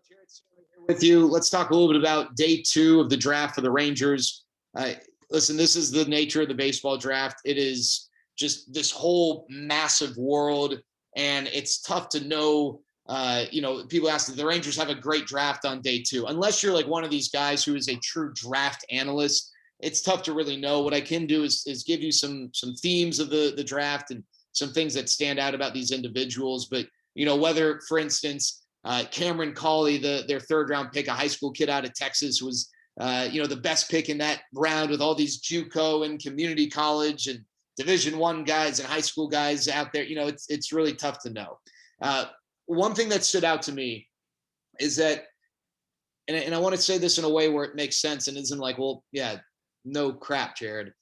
Jared Sandler here with you. Let's talk a little bit about day 2 of the draft for the Rangers. Listen, this is the nature of the baseball draft. It is just this whole massive world, and it's tough to know. People ask if the Rangers have a great draft on day 2. Unless you're like one of these guys who is a true draft analyst, it's tough to really know. What I can do is give you some themes of the draft and some things that stand out about these individuals. But, whether, for instance, Cameron Cauley, their third-round pick, a high school kid out of Texas, was the best pick in that round with all these JUCO and community college and Division I guys and high school guys out there. It's really tough to know. One thing that stood out to me is that, and I want to say this in a way where it makes sense and isn't like, well, yeah, no crap, Jared.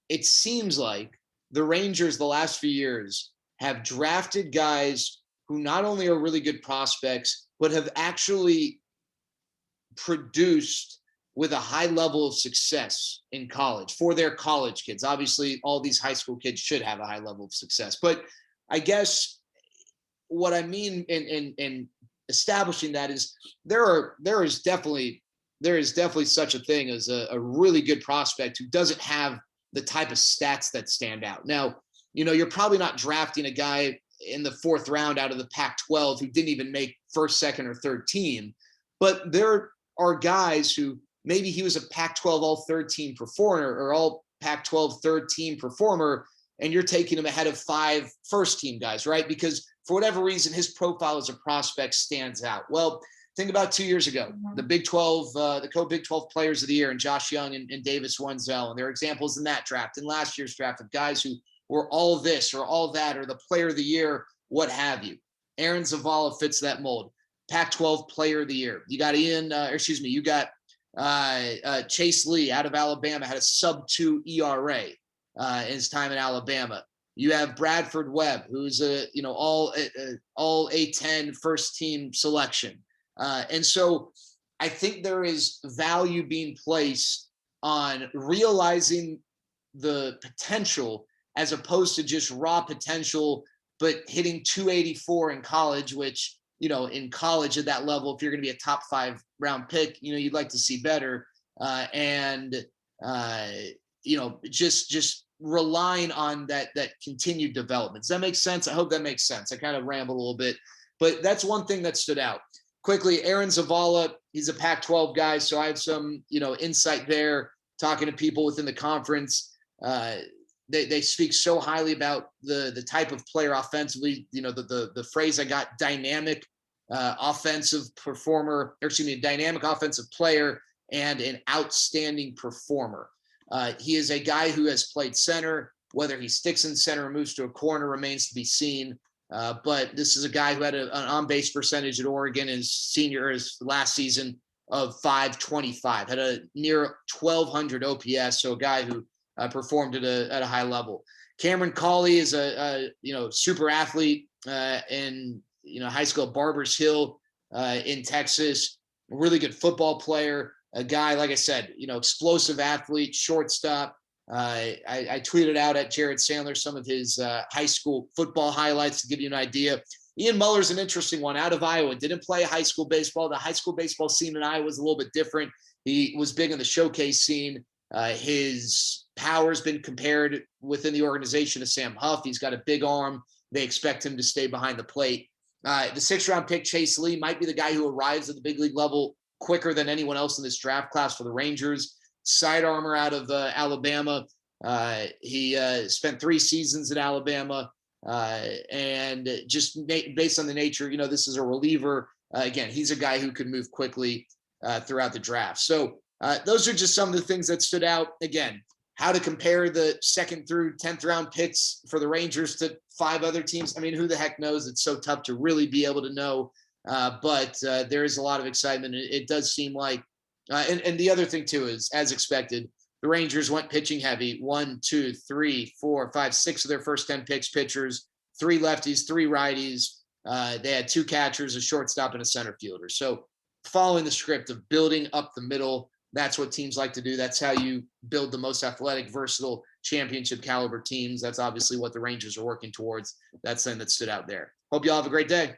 It seems like the Rangers the last few years have drafted guys who not only are really good prospects, but have actually produced with a high level of success in college for their college kids. Obviously, all these high school kids should have a high level of success. But I guess what I mean in establishing that is there is definitely such a thing as a really good prospect who doesn't have the type of stats that stand out. Now, you're probably not drafting a guy in the 4th round out of the Pac-12 who didn't even make first, second, or third team. But there are guys who maybe he was a Pac-12 all third team performer or all Pac-12 third team performer, and you're taking him ahead of 5 first team guys, right? Because for whatever reason, his profile as a prospect stands out. Well, think about 2 years ago, the Big 12, the co-Big 12 players of the year, and Josh Young and Davis Wenzel. And there are examples in that draft and last year's draft of guys who were all this or all that or the player of the year, what have you. Aaron Zavala fits that mold. Pac-12 player of the year. You got Chase Lee out of Alabama, had a sub-2 ERA in his time in Alabama. You have Bradford Webb, who's all A10 first team selection. And so I think there is value being placed on realizing the potential as opposed to just raw potential, but hitting 284 in college, which, in college at that level, if you're going to be a top 5 round pick, you'd like to see better. Just relying on that continued development. Does that make sense? I hope that makes sense. I kind of ramble a little bit, but that's one thing that stood out. Quickly, Aaron Zavala, he's a Pac-12 guy, so I have some, insight there, talking to people within the conference. They speak so highly about the type of player offensively, the phrase I got, dynamic offensive performer, dynamic offensive player and an outstanding performer. He is a guy who has played center. Whether he sticks in center or moves to a corner remains to be seen. But this is a guy who had an on-base percentage at Oregon his last season of .525, had a near 1,200 OPS, so a guy who performed at a high level. Cameron Cauley is a super athlete in high school at Barbers Hill in Texas, a really good football player, a guy, like I said, explosive athlete, shortstop. I tweeted out at Jared Sandler some of his high school football highlights to give you an idea. Ian Muller's an interesting one, out of Iowa, didn't play high school baseball. The high school baseball scene in Iowa was a little bit different. He was big in the showcase scene. His power has been compared within the organization to Sam Huff. He's got a big arm. They expect him to stay behind the plate. The 6th round pick, Chase Lee, might be the guy who arrives at the big league level quicker than anyone else in this draft class for the Rangers. Side armor out of Alabama. He spent 3 seasons at Alabama. And just based on the nature, this is a reliever. Again, he's a guy who could move quickly throughout the draft. So those are just some of the things that stood out. Again, how to compare the 2nd through 10th round picks for the Rangers to 5 other teams. I mean, who the heck knows? It's so tough to really be able to know. But there is a lot of excitement. It does seem like, and the other thing too is, as expected, the Rangers went pitching heavy. 1, 2, 3, 4, 5, 6 of their first 10 picks pitchers, 3 lefties, 3 righties. They had 2 catchers, a shortstop, and a center fielder. So following the script of building up the middle, that's what teams like to do. That's how you build the most athletic, versatile, championship caliber teams. That's obviously what the Rangers are working towards. That's something that stood out there. Hope you all have a great day.